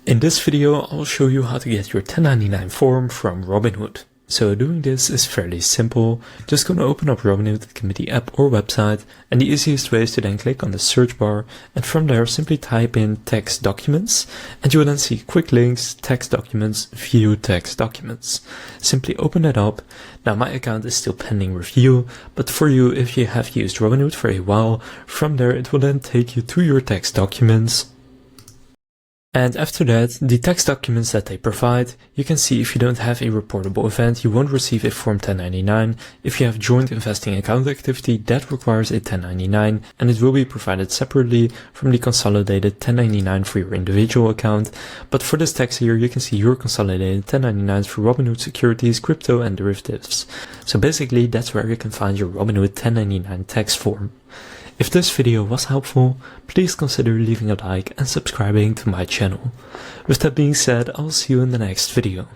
In this video, I'll show you how to get your 1099 form from Robinhood. So doing this is fairly simple. Just gonna open up Robinhood, it can be the app or website, and the easiest way is to then click on the search bar, and from there simply type in text documents, and you will then see quick links, text documents, view text documents. Simply open that up. Now my account is still pending review, but for you, if you have used Robinhood for a while, from there it will then take you to your text documents. And after that, the text documents that they provide, you can see if you don't have a reportable event, you won't receive a Form 1099. If you have joint investing account activity, that requires a 1099, and it will be provided separately from the consolidated 1099 for your individual account. But for this text here, you can see your consolidated 1099s for Robinhood securities, crypto, and derivatives. So basically, that's where you can find your Robinhood 1099 tax form. If this video was helpful, please consider leaving a like and subscribing to my channel. With that being said, I'll see you in the next video.